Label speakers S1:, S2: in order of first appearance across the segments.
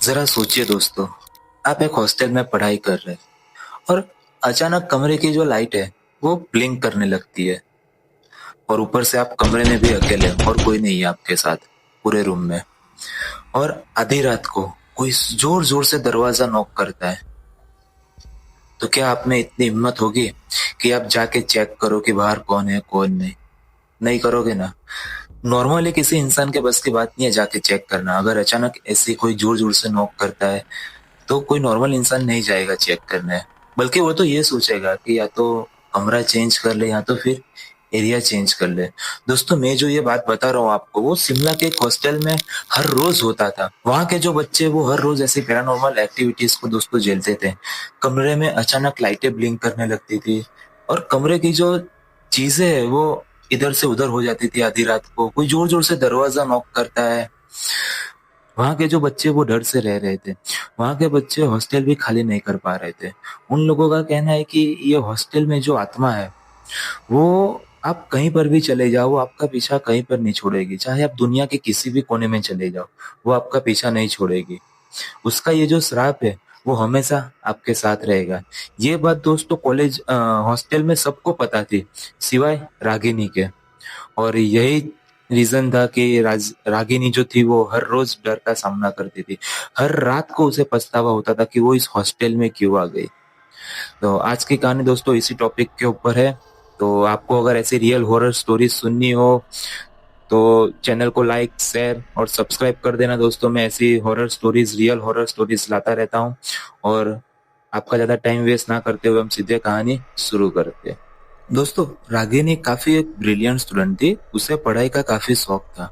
S1: जरा सोचिए दोस्तों, आप एक हॉस्टल में पढ़ाई कर रहे हैं और अचानक कमरे की जो लाइट है वो ब्लिंक करने लगती है। और ऊपर से आप कमरे में भी अकेले हैं और कोई नहीं है आपके साथ पूरे रूम में। और आधी रात को कोई जोर जोर से दरवाजा नॉक करता है। तो क्या आप में इतनी हिम्मत होगी कि आप जाके चेक करो कि बाहर कौन है कौन नहीं? नहीं करोगे ना। नॉर्मली किसी इंसान के बस की बात नहीं है जाके चेक करना। अगर अचानक ऐसे कोई जोर जोर से नॉक करता है तो कोई नॉर्मल इंसान नहीं जाएगा चेक करने, बल्कि वो तो ये सोचेगा कि या तो कमरा चेंज कर ले या तो फिर एरिया चेंज कर ले। दोस्तों, मैं जो ये बात बता रहा हूँ आपको वो शिमला के एक हॉस्टल में हर रोज होता था। वहाँ के जो बच्चे वो हर रोज ऐसी पैरानॉर्मल एक्टिविटीज को दोस्तों झेलते थे। कमरे में अचानक लाइटें ब्लिंक करने लगती थी और कमरे की जो चीजें है वो इधर से उधर हो जाती थी। आधी रात को कोई जोर जोर से दरवाजा नॉक करता है। वहाँ के जो बच्चे वो डर से रह रहे थे। वहाँ के बच्चे हॉस्टल भी खाली नहीं कर पा रहे थे। उन लोगों का कहना है कि ये हॉस्टल में जो आत्मा है वो आप कहीं पर भी चले जाओ, वो आपका पीछा कहीं पर नहीं छोड़ेगी। चाहे आप दुनिया के किसी भी कोने में चले जाओ, वो आपका पीछा नहीं छोड़ेगी। उसका ये जो श्राप है वो हमेशा आपके साथ रहेगा। ये बात दोस्तों कॉलेज हॉस्टल में सबको पता थी सिवाय रागिनी के। और यही रीजन था कि रागिनी जो थी वो हर रोज डर का सामना करती थी। हर रात को उसे पछतावा होता था कि वो इस हॉस्टल में क्यों आ गई। तो आज की कहानी दोस्तों इसी टॉपिक के ऊपर है। तो आपको अगर ऐसी रियल हॉरर स्टोरी सुननी हो तो चैनल को लाइक शेयर और सब्सक्राइब कर देना दोस्तों। मैं ऐसी horror stories real horror stories लाता रहता हूँ। और आपका ज्यादा टाइम वेस्ट ना करते हुए हम सीधे कहानी शुरू करते हैं। दोस्तों, रागिनी काफी एक ब्रिलियंट स्टूडेंट थी। उसे पढ़ाई का काफी शौक था,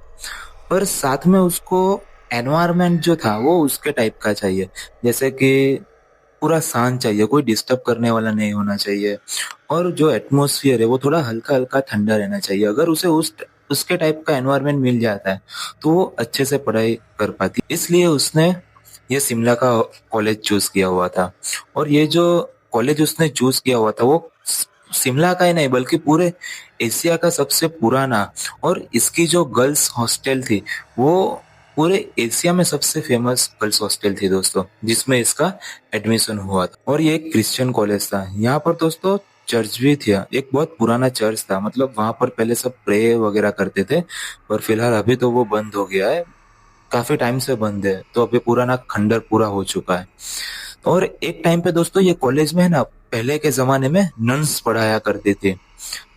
S1: पर साथ में उसको एनवायरनमेंट जो था वो उसके टाइप का चाहिए। जैसे कि पूरा शांत चाहिए, कोई डिस्टर्ब करने वाला नहीं होना चाहिए। और जो एटमॉस्फेयर है वो थोड़ा हल्का हल्का ठंडा रहना चाहिए। अगर उसे उसके टाइप का एनवायरनमेंट मिल जाता है तो वो अच्छे से पढ़ाई कर पाती। इसलिए उसने ये शिमला का कॉलेज चूज किया हुआ था। और ये जो कॉलेज उसने चूज किया हुआ था वो शिमला का ही नहीं बल्कि पूरे एशिया का सबसे पुराना। और इसकी जो गर्ल्स हॉस्टल थी वो पूरे एशिया में सबसे फेमस गर्ल्स हॉस्टल थी दोस्तों, जिसमें इसका एडमिशन हुआ था। और ये एक क्रिश्चियन कॉलेज था। यहाँ पर दोस्तों चर्च भी था, एक बहुत पुराना चर्च था। मतलब वहां पर पहले सब प्रे वगैरह करते थे, पर फिलहाल अभी तो वो बंद हो गया है। काफी टाइम से बंद है, तो अभी पुराना खंडर पूरा हो चुका है। और एक टाइम पे दोस्तों ये कॉलेज में है ना, पहले के जमाने में नन्स पढ़ाया करते थे।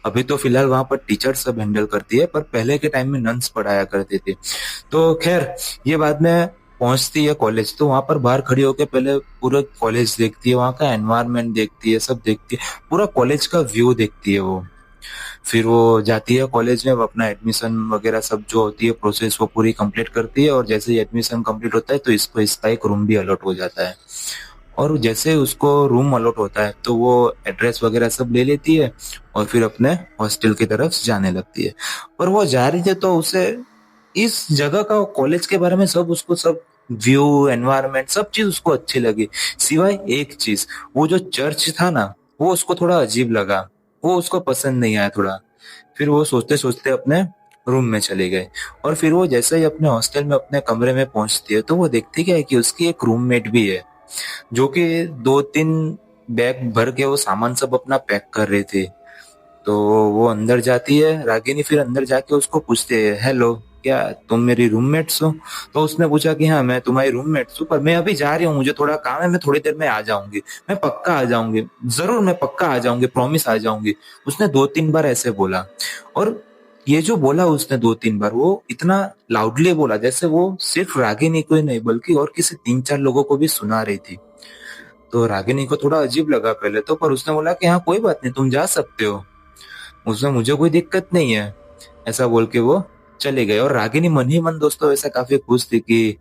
S1: अभी तो फिलहाल वहां पर टीचर सब हैंडल करती है, पर पहले के टाइम में नन्स पढ़ाया करते थे। तो खैर, ये बाद में पहुंचती है कॉलेज तो वहां पर बाहर खड़ी होकर पहले पूरा कॉलेज देखती है, वहां का एनवायरनमेंट देखती है, सब देखती है, पूरा कॉलेज का व्यू देखती है वो। फिर वो जाती है कॉलेज में, वो अपना एडमिशन वगैरह सब जो होती है प्रोसेस वो पूरी कंप्लीट करती है। और जैसे ही एडमिशन कंप्लीट होता है तो इसको इसका एक रूम भी अलॉट हो जाता है। और जैसे उसको रूम अलॉट होता है तो वो एड्रेस वगैरह सब ले लेती है और फिर अपने हॉस्टल की तरफ जाने लगती है। और वो जा रही थी तो उसे इस जगह का कॉलेज के बारे में सब उसको सब व्यू एनवायरनमेंट सब चीज उसको अच्छी लगी, सिवाय एक चीज। वो जो चर्च था ना वो उसको थोड़ा अजीब लगा, वो उसको पसंद नहीं आया थोड़ा। फिर वो सोचते सोचते अपने रूम में चले गए। और फिर वो जैसे ही अपने हॉस्टल में अपने कमरे में पहुंचती है तो वो देखती क्या है कि उसकी एक रूममेट भी है, जो कि 2-3 बैग भर के वो सामान सब अपना पैक कर रहे थे। तो वो अंदर जाती है रागिनी, फिर अंदर जाके उसको पूछते है, हेलो, क्या तुम मेरी रूममेट्स हो? तो उसने पूछा कि हाँ मैं तुम्हारी रूममेट्स हूँ, पर मैं अभी जा रही हूँ, मुझे थोड़ा काम है, मैं थोड़ी देर में आ जाऊंगी, मैं पक्का आ जाऊंगी, जरूर मैं पक्का आ जाऊंगी, प्रॉमिस आ जाऊंगी। उसने 2-3 बार ऐसे बोला। और ये जो बोला उसने 2-3 बार वो इतना लाउडली बोला जैसे वो सिर्फ रागिनी को ही नहीं बल्कि और किसी 3-4 लोगों को भी सुना रही थी। तो रागिनी को थोड़ा अजीब लगा पहले तो, पर उसने बोला कि हाँ कोई बात नहीं, तुम जा सकते हो, उसमें मुझे कोई दिक्कत नहीं है। ऐसा बोल के वो चले गए। और रागिनी मन ही मन दोस्तों ऐसा काफी खुश थी कि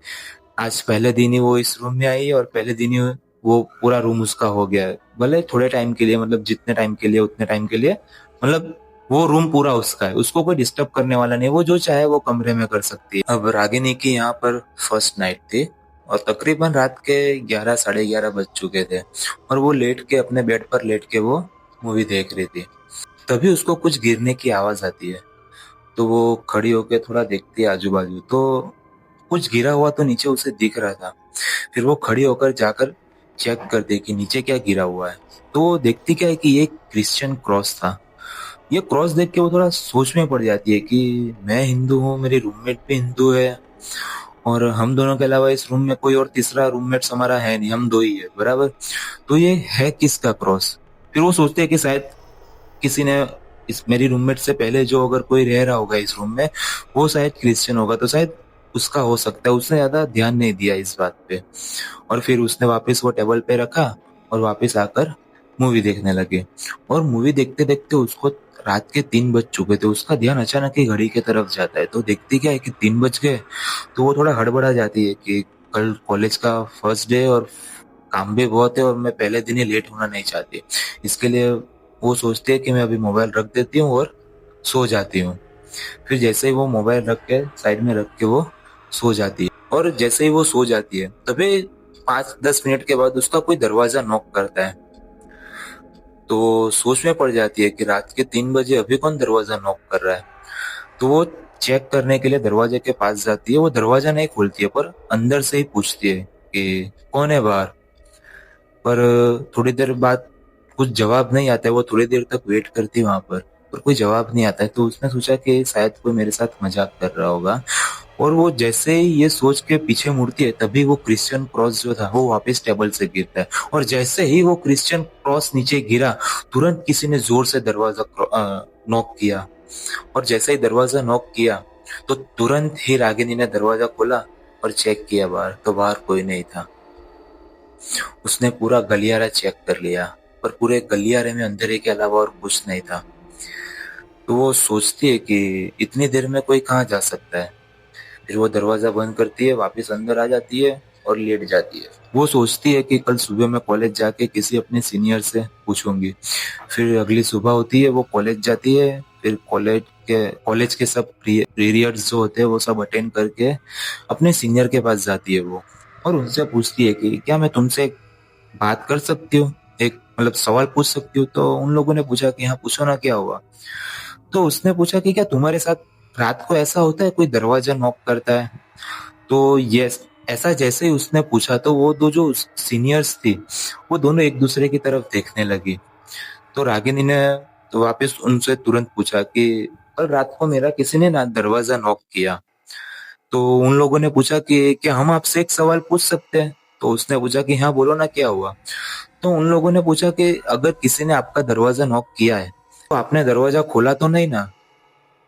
S1: आज पहले दिन ही वो इस रूम में आई और पहले दिन ही वो पूरा रूम उसका हो गया है। भले थोड़े टाइम के लिए, मतलब जितने टाइम के लिए उतने टाइम के लिए, मतलब वो रूम पूरा उसका है, उसको कोई डिस्टर्ब करने वाला नहीं, वो जो चाहे वो कमरे में कर सकती है। अब रागिनी की यहाँ पर फर्स्ट नाइट थी और तकरीबन रात के 11 साढ़े 11 बज चुके थे। और वो लेट के अपने बेड पर लेट के वो मूवी देख रही थी। तभी उसको कुछ गिरने की आवाज आती है। तो वो खड़ी होके थोड़ा देखती है आजू बाजू, तो कुछ गिरा हुआ तो नीचे उसे दिख रहा था। फिर वो खड़ी होकर जाकर चेक करती है कि नीचे क्या गिरा हुआ है। तो वो देखती क्या है कि ये क्रिश्चियन क्रॉस था। ये क्रॉस देख के वो थोड़ा सोच में पड़ जाती है कि मैं हिंदू हूँ, मेरी रूममेट भी हिंदू है, और हम दोनों के अलावा इस रूम में कोई और तीसरा रूममेट हमारा है नहीं, हम दो ही है बराबर। तो ये है किसका क्रॉस? फिर वो सोचते हैं कि शायद किसी ने इस मेरी रूममेट से पहले जो अगर कोई रह रहा होगा इस रूम में, वो शायद क्रिश्चियन होगा, तो शायद उसका हो सकता है। उसने ज्यादा ध्यान नहीं दिया इस बात पे, और फिर उसने वापस वो टेबल पे रखा और वापस आकर मूवी देखने लगे। और मूवी देखते देखते उसको रात के 3 बज चुके थे। उसका ध्यान अचानक ही घड़ी की तरफ जाता है, तो देखती क्या है कि 3 बज गए। तो वो थोड़ा हड़बड़ा जाती है कि कल कॉलेज का फर्स्ट डे और काम भी बहुत है, और मैं पहले दिन ही लेट होना नहीं चाहती। इसके लिए वो सोचती है कि मैं अभी मोबाइल रख देती हूँ और सो जाती हूँ। फिर जैसे ही वो मोबाइल रख के साइड में रख के वो सो जाती है, और जैसे ही वो सो जाती है तभी 5-10 मिनट के बाद उसका कोई दरवाजा नॉक करता है। तो सोच में पड़ जाती है कि रात के 3 बजे अभी कौन दरवाजा नॉक कर रहा है। तो वो चेक करने के लिए दरवाजे के पास जाती है। वो दरवाजा नहीं खोलती है, पर अंदर से ही पूछती है कि कौन है बाहर। पर थोड़ी देर बाद कुछ जवाब नहीं आता है। वो थोड़ी देर तक वेट करती है वहां पर कोई जवाब नहीं आता है। तो उसने सोचा कि शायद कोई मेरे साथ मजाक कर रहा होगा, और वो जैसे ही ये सोच के पीछे मुड़ती है तभी वो क्रिश्चियन क्रॉस जो था वो वापस टेबल से गिरता है। और जैसे ही वो क्रिश्चियन क्रॉस नीचे गिरा, तुरंत किसी ने जोर से दरवाजा नॉक किया। और जैसे ही दरवाजा नॉक किया तो तुरंत ही रागिनी ने दरवाजा खोला और चेक किया बाहर, तो बाहर कोई नहीं था। उसने पूरा गलियारा चेक कर लिया, पर पूरे गलियारे में अंधेरे के अलावा और कुछ नहीं था। तो वो सोचती है कि इतनी देर में कोई कहाँ जा सकता है। फिर वो दरवाजा बंद करती है, वापस अंदर आ जाती है और लेट जाती है। वो सोचती है कि कल सुबह मैं कॉलेज जाके किसी अपने सीनियर से पूछूंगी। फिर अगली सुबह होती है, वो कॉलेज जाती है। फिर कॉलेज के सब पीरियड्स जो होते हैं वो सब अटेंड करके अपने सीनियर के पास जाती है वो, और उनसे पूछती है कि क्या मैं तुमसे एक बात कर सकती हूँ, एक मतलब सवाल पूछ सकती हूँ। तो उन लोगों ने पूछा कि हाँ पूछो ना, क्या हुआ। तो उसने पूछा कि क्या तुम्हारे साथ रात को ऐसा होता है कोई दरवाजा नॉक करता है। तो यस, ऐसा जैसे ही उसने पूछा तो वो दो जो सीनियर्स थी वो दोनों एक दूसरे की तरफ देखने लगी। तो रागिनी ने तो वापस उनसे तुरंत पूछा कि कल रात को मेरा किसी ने ना दरवाजा नॉक किया। तो उन लोगों ने पूछा कि क्या हम आपसे एक सवाल पूछ सकते हैं। तो उसने पूछा कि हाँ बोलो ना, क्या हुआ। तो उन लोगों ने पूछा कि अगर किसी ने आपका दरवाजा नॉक किया है तो आपने दरवाजा खोला तो नहीं ना।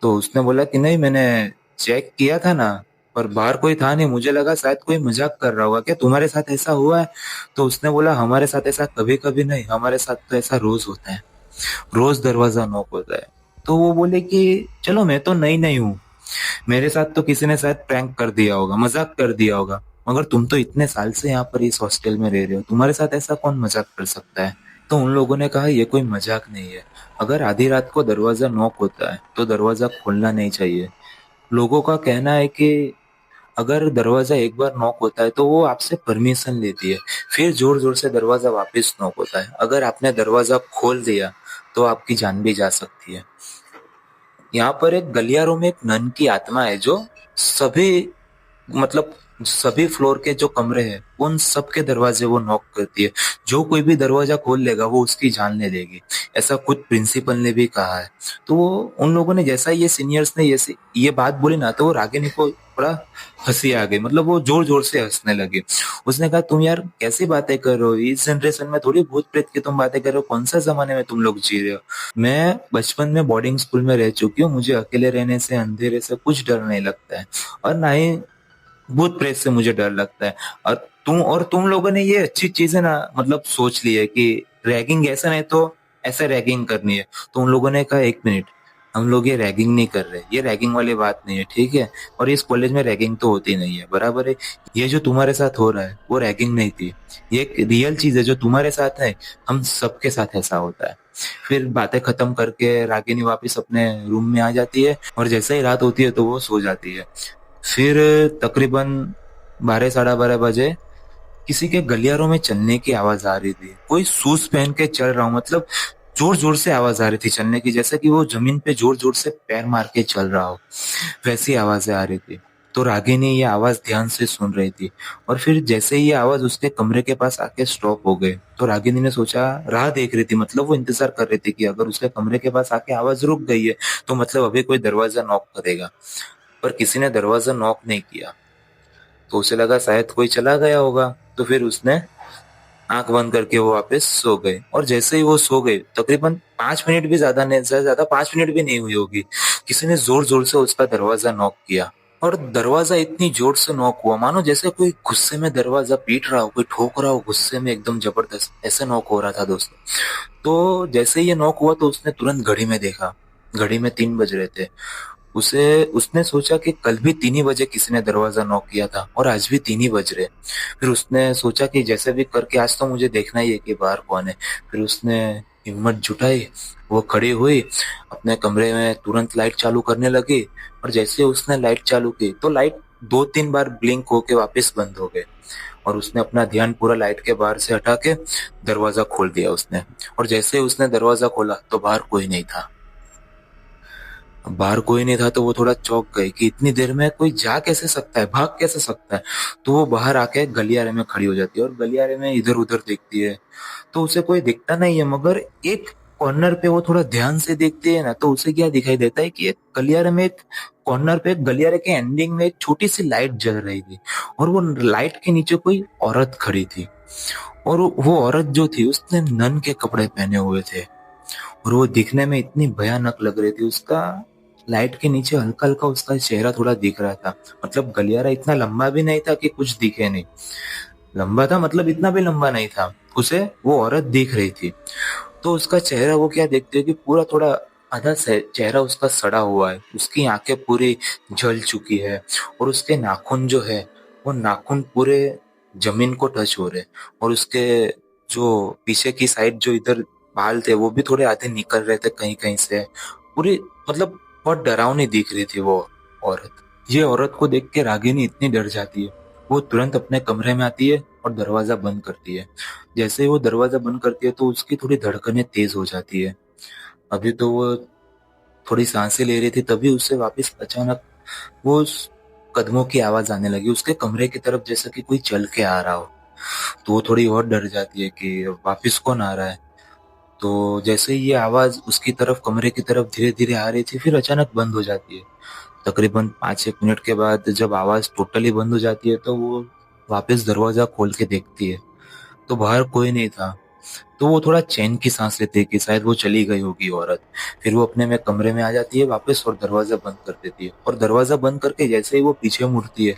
S1: तो उसने बोला कि नहीं, मैंने चेक किया था ना, पर बाहर कोई था नहीं, मुझे लगा शायद कोई मजाक कर रहा होगा, क्या तुम्हारे साथ ऐसा हुआ है। तो उसने बोला हमारे साथ ऐसा कभी कभी नहीं, हमारे साथ तो ऐसा रोज होता है, रोज दरवाजा नॉक होता है। तो वो बोले कि चलो मैं तो नई नहीं हूँ, मेरे साथ तो किसी ने शायद प्रैंक कर दिया होगा, मजाक कर दिया होगा, मगर तुम तो इतने साल से यहाँ पर इस हॉस्टल में रह रहे हो, तुम्हारे साथ ऐसा कौन मजाक कर सकता है। तो उन लोगों ने कहा ये कोई मजाक नहीं है, अगर आधी रात को दरवाजा नॉक होता है तो दरवाजा खोलना नहीं चाहिए। लोगों का कहना है कि अगर दरवाजा एक बार नॉक होता है तो वो आपसे परमिशन लेती है, फिर जोर जोर से दरवाजा वापस नॉक होता है। अगर आपने दरवाजा खोल दिया तो आपकी जान भी जा सकती है। यहाँ पर एक गलियारों में एक नन की आत्मा है जो सभी मतलब सभी फ्लोर के जो कमरे हैं उन सब के दरवाजे वो नॉक करती है। जो कोई भी दरवाजा खोल लेगा वो उसकी जान ले लेगी, ऐसा खुद प्रिंसिपल ने भी कहा है। तो वो उन लोगों ने जैसा ये सीनियर्स ने ये बात बोली ना, तो वो रागिनी को बड़ा हंसी आ गई, मतलब वो जोर जोर से हंसने लगे। उसने कहा तुम यार कैसी बातें कर रहे हो, इस जनरेशन में थोड़ी भूत प्रेत की तुम बातें कर रहे हो, कौन सा जमाने में तुम लोग जी रहे हो। मैं बचपन में बोर्डिंग स्कूल में रह चुकी हूँ, मुझे अकेले रहने से अंधेरे से कुछ डर नहीं लगता है, और ना ही भूत प्रेत से मुझे डर लगता है। और तुम लोगों ने ये अच्छी चीजें ना मतलब सोच ली है कि रैगिंग ऐसा नहीं तो ऐसे रैगिंग करनी है। तो उन लोगों ने कहा एक मिनट, हम लोग ये रैगिंग नहीं कर रहे, ये रैगिंग वाली बात नहीं है, ठीक है। और इस कॉलेज में रैगिंग तो होती नहीं है, बराबर है। ये जो तुम्हारे साथ हो रहा है वो रैगिंग नहीं थी, ये एक रियल चीज है जो तुम्हारे साथ है, हम सबके साथ ऐसा होता है। फिर बातें खत्म करके रागिनी वापस अपने रूम में आ जाती है, और जैसे ही रात होती है तो वो सो जाती है। फिर तकरीबन 12-12:30 बजे किसी के गलियारों में चलने की आवाज आ रही थी। कोई शूज पहन के चल रहा हूँ, मतलब जोर जोर से आवाज आ रही थी चलने की, जैसे कि वो जमीन पे जोर जोर से पैर मार के चल रहा हो, वैसी आवाजें आ रही थी। तो रागिनी ये आवाज ध्यान से सुन रही थी, और फिर जैसे ही ये आवाज उसके कमरे के पास आके स्टॉप हो गई, तो रागिनी ने सोचा, राह देख रही थी, मतलब वो इंतजार कर रही थी कि अगर उसके कमरे के पास आके आवाज रुक गई है तो मतलब अभी कोई दरवाजा नॉक करेगा। पर किसी ने दरवाजा नॉक नहीं किया, तो उसे लगा शायद कोई चला गया होगा। तो फिर उसने आंख बंद करके वो वापस सो गए, और जैसे ही वो सो गए, तकरीबन 5 मिनट भी ज्यादा नहीं, ज्यादा 5 मिनट भी नहीं हुई होगी, किसी ने जोर जोर से उसका दरवाजा नॉक किया। और दरवाजा इतनी जोर से नॉक हुआ मानो जैसे कोई गुस्से में दरवाजा पीट रहा हो, कोई ठोक रहा हो गुस्से में, एकदम जबरदस्त ऐसे नॉक हो रहा था दोस्तों। तो जैसे ही ये नॉक हुआ तो उसने तुरंत घड़ी में देखा, घड़ी में 3 बज रहे थे। उसे उसने सोचा कि कल भी 3 ही बजे किसी ने दरवाजा नॉक किया था और आज भी 3 ही बज रहे। फिर उसने सोचा कि जैसे भी करके आज तो मुझे देखना ही है कि बाहर कौन है। फिर उसने हिम्मत जुटाई, वो खड़ी हुई, अपने कमरे में तुरंत लाइट चालू करने लगी। और जैसे उसने लाइट चालू की तो लाइट 2-3 बार ब्लिंक होके वापस बंद हो गए, और उसने अपना ध्यान पूरा लाइट के बाहर से हटा के दरवाजा खोल दिया उसने। और जैसे ही उसने दरवाजा खोला तो बाहर कोई नहीं था। बाहर कोई नहीं था तो वो थोड़ा चौंक गई कि इतनी देर में कोई जा कैसे सकता है, भाग कैसे सकता है। तो वो बाहर आके गलियारे में खड़ी हो जाती है और गलियारे में इधर उधर देखती है, तो उसे कोई दिखता नहीं है। मगर एक कॉर्नर पे वो थोड़ा ध्यान से देखती है ना, तो उसे क्या दिखाई देता है कि एक गलियारे में, एक कॉर्नर पे, गलियारे के एंडिंग में एक छोटी सी लाइट जल रही थी, और वो लाइट के नीचे कोई औरत खड़ी थी। और वो औरत जो थी उसने नन के कपड़े पहने हुए थे, और वो दिखने में इतनी भयानक लग रही थी। उसका लाइट के नीचे हल्का हल्का उसका चेहरा थोड़ा दिख रहा था, मतलब गलियारा इतना लंबा भी नहीं था कि कुछ दिखे नहीं, लंबा था मतलब इतना भी लंबा नहीं था। उसे वो औरत दिख रही थी। तो उसका चेहरा, वो क्या देखते हो कि पूरा थोड़ा आधा चेहरा उसका सड़ा हुआ है, उसकी आंखें पूरी जल चुकी है, और उसके नाखून जो है वो नाखून पूरे जमीन को टच हो रहे, और उसके जो पीछे की साइड जो इधर बाल थे वो भी थोड़े आधे निकल रहे थे कहीं कहीं से। पूरी मतलब बहुत डरावनी दिख रही थी वो औरत। ये औरत को देख के रागिनी इतनी डर जाती है, वो तुरंत अपने कमरे में आती है और दरवाजा बंद करती है। जैसे ही वो दरवाजा बंद करती है तो उसकी थोड़ी धड़कनें तेज हो जाती है। अभी तो वो थोड़ी सांसें ले रही थी, तभी उससे वापस अचानक वो कदमों की आवाज आने लगी उसके कमरे की तरफ, जैसे कि कोई चल के आ रहा हो। तो वो थोड़ी और डर जाती है कि वापस कौन आ रहा है। तो जैसे ही ये आवाज उसकी तरफ, कमरे की तरफ धीरे धीरे आ रही थी, फिर अचानक बंद हो जाती है। तकरीबन 5-1 मिनट के बाद जब आवाज टोटली बंद हो जाती है तो वो वापस दरवाजा खोल के देखती है, तो बाहर कोई नहीं था। तो वो थोड़ा चैन की सांस लेती है कि शायद वो चली गई होगी औरत। फिर वो अपने में कमरे में आ जाती है वापस और दरवाजा बंद कर देती है, और दरवाजा बंद करके जैसे ही वो पीछे मुड़ती है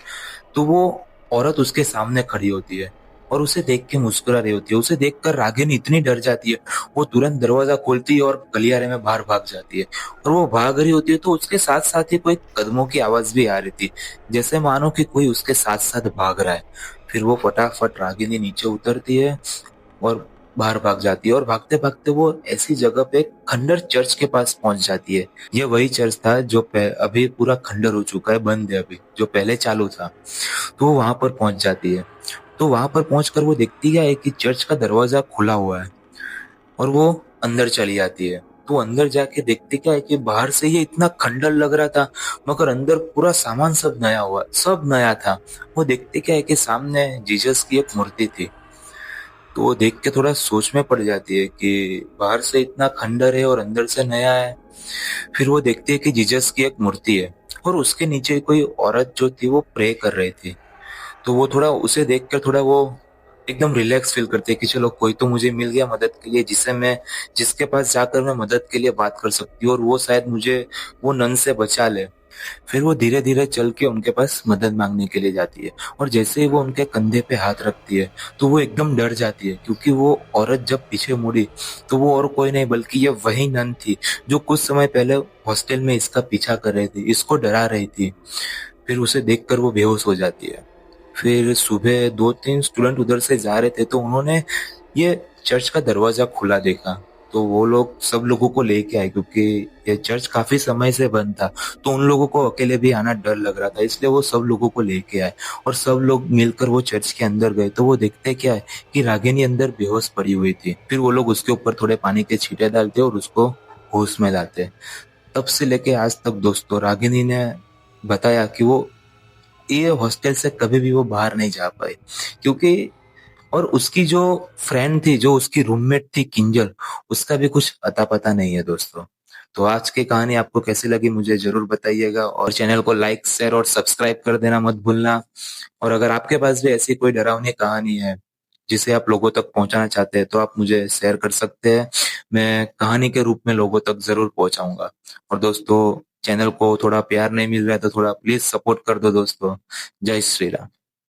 S1: तो वो औरत उसके सामने खड़ी होती है और उसे देख के मुस्कुरा रही होती है। उसे देखकर रागिनी इतनी डर जाती है, वो तुरंत दरवाजा खोलती है और गलियारे में बाहर भाग जाती है। और वो भाग रही होती है तो उसके साथ साथ ही कोई कदमों की आवाज भी आ रही थी, जैसे मानो कि कोई उसके साथ साथ भाग रहा है। फिर वो फटाफट रागिनी नीचे उतरती है और बाहर भाग जाती है, और भागते भागते वो ऐसी जगह पे खंडर चर्च के पास पहुंच जाती है। ये वही चर्च था जो अभी पूरा खंडर हो चुका है, बंद है अभी, जो पहले चालू था। तो वो वहां पर पहुंच जाती है। तो वहां पर पहुंचकर वो देखती है कि चर्च का दरवाजा खुला हुआ है, और वो अंदर चली जाती है। तो अंदर जाके देखती क्या है कि बाहर से ये इतना खंडर लग रहा था, मगर अंदर पूरा सामान सब नया हुआ, सब नया था। वो देखती क्या है कि सामने जीसस की एक मूर्ति थी। तो वो देख के थोड़ा सोच में पड़ जाती है कि बाहर से इतना खंडर है और अंदर से नया है। फिर वो देखती है कि जीसस की एक मूर्ति है, और उसके नीचे कोई औरत जो थी वो प्रे कर रही थी। तो वो थोड़ा उसे देखकर थोड़ा वो एकदम रिलैक्स फील करते हैं कि चलो कोई तो मुझे मिल गया मदद के लिए, जिसके पास जाकर मैं मदद के लिए बात कर सकती हूँ, और वो शायद मुझे वो नन से बचा ले। फिर वो धीरे धीरे चल के उनके पास मदद मांगने के लिए जाती है, और जैसे ही वो उनके कंधे पे हाथ रखती है तो वो एकदम डर जाती है, क्योंकि वो औरत जब पीछे मुड़ी तो वो और कोई नहीं बल्कि ये वही नन थी जो कुछ समय पहले हॉस्टल में इसका पीछा कर रही थी, इसको डरा रही थी। फिर उसे देखकर वो बेहोश हो जाती है। फिर सुबह 2-3 स्टूडेंट उधर से जा रहे थे, तो उन्होंने ये चर्च का दरवाजा खुला देखा। तो वो लोग सब लोगों को लेके आए, क्योंकि ये चर्च काफी समय से बंद था, तो उन लोगों को अकेले भी आना डर लग रहा था, इसलिए वो सब लोगों को लेके आए और सब लोग मिलकर वो चर्च के अंदर गए। तो वो देखते क्या है कि रागिनी अंदर बेहोश पड़ी हुई थी। फिर वो लोग उसके ऊपर थोड़े पानी के छींटे डालते और उसको होश में लाते। तब से लेके आज तक दोस्तों रागिनी ने बताया कि वो ये हॉस्टल से कभी भी वो बाहर नहीं जा पाई, क्योंकि और उसकी जो फ्रेंड थी, जो उसकी रूममेट थी किंजल, उसका भी कुछ अता पता नहीं है दोस्तों। तो आज की कहानी आपको कैसी लगी मुझे जरूर बताइएगा, और चैनल को लाइक शेयर और सब्सक्राइब कर देना मत भूलना। और अगर आपके पास भी ऐसी कोई डरावनी कहानी है जिसे आप लोगों तक पहुंचाना चाहते हैं, तो आप मुझे शेयर कर सकते हैं। मैं कहानी के रूप में लोगों तक जरूर पहुंचाऊंगा। और दोस्तों, चैनल को थोड़ा प्यार नहीं मिल रहा है तो थोड़ा प्लीज सपोर्ट कर दो दोस्तों। जय श्री राम।